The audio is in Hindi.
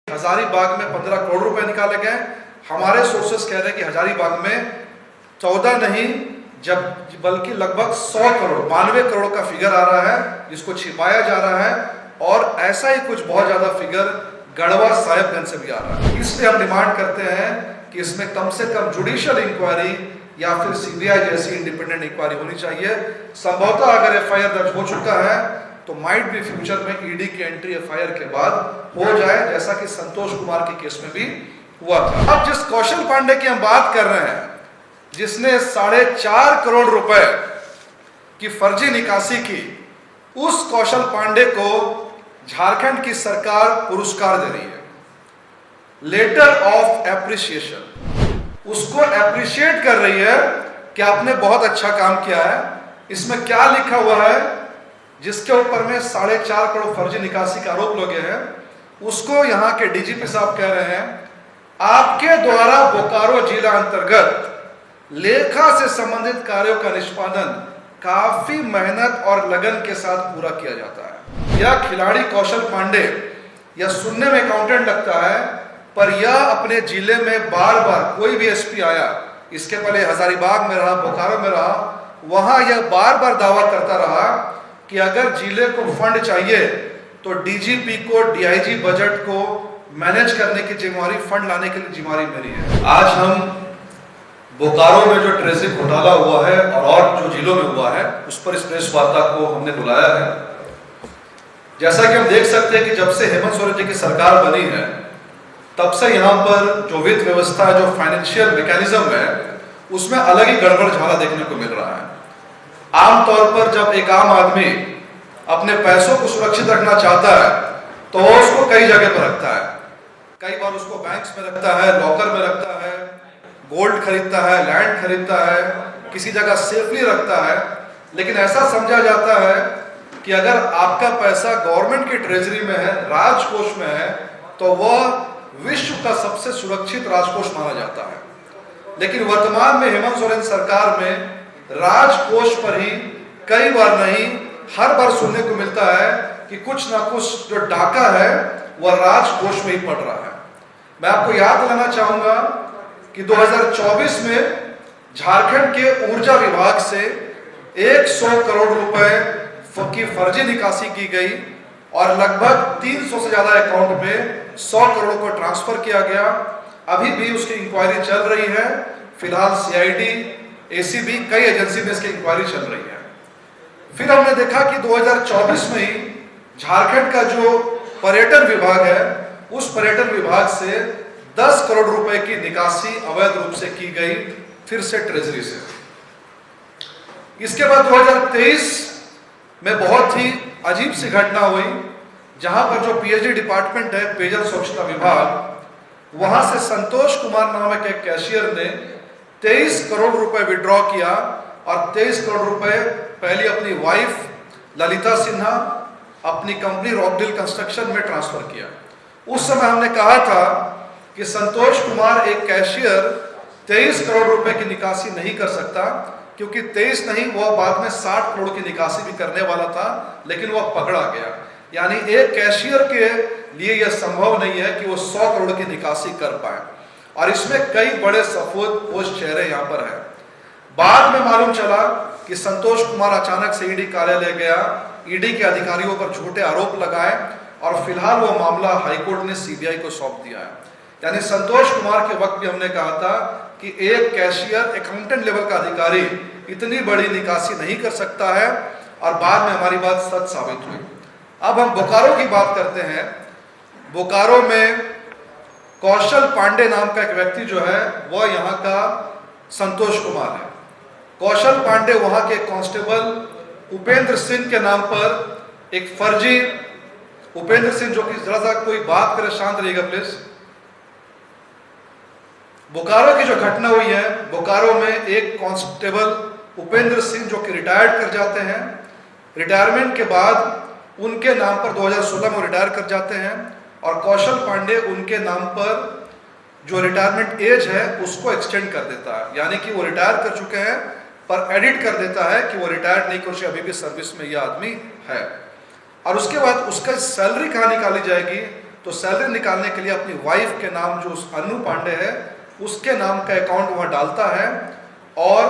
हजारीबाग में 15 करोड़ रुपए निकाले गए। हमारे सोर्सेस कह रहे हैं कि हजारीबाग में 14 नहीं बल्कि लगभग 100 करोड़ 92 करोड़ का फिगर आ रहा है, जिसको छिपाया जा रहा है। और ऐसा ही कुछ बहुत ज्यादा फिगर गढ़वा साहेबगंज से भी आ रहा है। इसलिए हम डिमांड करते हैं कि इसमें कम से कम जुडिशियल इंक्वायरी या फिर सीबीआई जैसी इंडिपेंडेंट इंक्वायरी होनी चाहिए। संभवतः अगर एफआईआर दर्ज हो चुका है तो माइट भी फ्यूचर में ईडी की एंट्री एफआईआर के बाद हो जाए, जैसा कि संतोष कुमार के केस में भी हुआ था। अब जिस कौशल पांडे की हम बात कर रहे हैं, जिसने 4.5 करोड़ रुपए की फर्जी निकासी की, उस कौशल पांडे को झारखंड की सरकार पुरस्कार दे रही है, लेटर ऑफ एप्रिसिएशन। उसको एप्रिशिएट कर रही है कि आपने बहुत अच्छा काम किया है। इसमें क्या लिखा हुआ है, जिसके ऊपर में 4.5 करोड़ फर्जी निकासी का आरोप लगे हैं, उसको यहाँ के डीजीपी साहब कह रहे हैं, आपके द्वारा बोकारो जिला अंतर्गत लेखा से संबंधित कार्यों का निष्पादन काफी मेहनत और लगन के साथ पूरा किया जाता है। यह खिलाड़ी कौशल पांडे यह सुनने में अकाउंटेंट लगता है, पर यह अपने जिले में बार बार कोई भी एसपी आया, इसके पहले हजारीबाग में रहा, बोकारो में रहा, वहां यह बार बार दावा करता रहा कि अगर जिले को फंड चाहिए तो डीजीपी को डीआईजी बजट को मैनेज करने की जिम्मेवारी, फंड लाने के लिए जिम्मेवारी मेरी है। आज हम बोकारो में जो ट्रेजरी घोटाला हुआ है और जो जिलों में हुआ है, उस पर इस प्रेस वार्ता को हमने बुलाया है। जैसा कि हम देख सकते हैं कि जब से हेमंत सोरेन जी की सरकार बनी है, तब से यहाँ पर जो वित्त व्यवस्था है, जो फाइनेंशियल मैकेनिज्म है, उसमें अलग ही गड़बड़ झाला देखने को मिल रहा है। आमतौर पर जब एक आम आदमी अपने पैसों को सुरक्षित रखना चाहता है तो वो उसको कई जगह पर रखता है। कई बार उसको बैंक्स में रखता है, लॉकर में रखता है, गोल्ड खरीदता है, लैंड खरीदता है, किसी जगह सेफली रखता है। लेकिन ऐसा समझा जाता है कि अगर आपका पैसा गवर्नमेंट की ट्रेजरी में है, राजकोष में है, तो वह विश्व का सबसे सुरक्षित राजकोष माना जाता है। लेकिन वर्तमान में हेमंत सोरेन सरकार में राजकोष पर ही कई बार नहीं, हर बार सुनने को मिलता है कि कुछ ना कुछ जो डाका है वह राजकोष में ही पड़ रहा है। मैं आपको याद दिलाना चाहूंगा कि 2024 में झारखंड के ऊर्जा विभाग से 100 करोड़ रुपए की फर्जी निकासी की गई और लगभग 300 से ज्यादा अकाउंट में 100 करोड़ को ट्रांसफर किया गया। अभी भी उसकी इंक्वायरी चल रही है। फिलहाल सीआईडी, एसीबी, कई एजेंसी में इसकी इंक्वायरी चल रही है। फिर हमने देखा कि 2024 में ही झारखंड का जो पर्यटन विभाग है, उस पर्यटन विभाग से 10 करोड़ रुपए की निकासी अवैध रूप से की गई, फिर से ट्रेजरी से। इसके बाद 2023 में बहुत ही अजीब सी घटना हुई, जहां पर जो पीएचडी डिपार्टमेंट है, पेयजल स्वच्छता विभाग, वहां से संतोष कुमार नामक एक कैशियर ने 23 करोड़ रुपए विड्रॉ किया और 23 करोड़ रुपए पहले अपनी वाइफ ललिता सिन्हा अपनी कंपनी रॉकडिल कंस्ट्रक्शन में ट्रांसफर किया। उस समय हमने कहा था कि संतोष कुमार एक कैशियर 23 करोड़ रुपए की निकासी नहीं कर सकता, क्योंकि 23 नहीं, वह बाद में 60 करोड़ की निकासी भी करने वाला था, लेकिन वह पकड़ा गया। यानी एक कैशियर के लिए यह संभव नहीं है कि वो 100 करोड़ की निकासी कर पाए। और इसमें कई बड़े सफेदपोश चेहरे यहाँ पर हैं। बाद में मालूम चला कि संतोष कुमार अचानक से ईडी कार्यालय गया, ईडी के अधिकारियों पर झूठे आरोप लगाए और फिलहाल वो मामला हाईकोर्ट ने सीबीआई को सौंप दिया है। यानी संतोष कुमार के वक्त भी हमने कहा था कि एक कैशियर, अकाउंटेंट लेवल का अधिकारी इतनी बड़ी निकासी नहीं कर सकता है, और बाद में हमारी बात सच साबित हुई। अब हम बोकारो की बात करते हैं। बोकारो में कौशल पांडे नाम का एक व्यक्ति जो है, वह यहाँ का संतोष कुमार है। कौशल पांडे वहां के कांस्टेबल उपेंद्र सिंह के नाम पर एक फर्जी, उपेंद्र सिंह जो कि जरा सा कोई बात करे, शांत रहिएगा प्लीज। बोकारो की जो घटना हुई है, बोकारो में एक कांस्टेबल उपेंद्र सिंह जो कि रिटायर्ड कर जाते हैं, रिटायरमेंट के बाद उनके नाम पर 2016 में रिटायर कर जाते हैं, और कौशल पांडे उनके नाम पर जो रिटायरमेंट एज है उसको एक्सटेंड कर देता है। यानी कि वो रिटायर कर चुके हैं, पर एडिट कर देता है कि वो रिटायर नहीं कर, अभी भी सर्विस में यह आदमी है। और उसके बाद उसका सैलरी कहाँ निकाली जाएगी, तो सैलरी निकालने के लिए अपनी वाइफ के नाम जो उस अनु पांडे है उसके नाम का अकाउंट वह डालता है और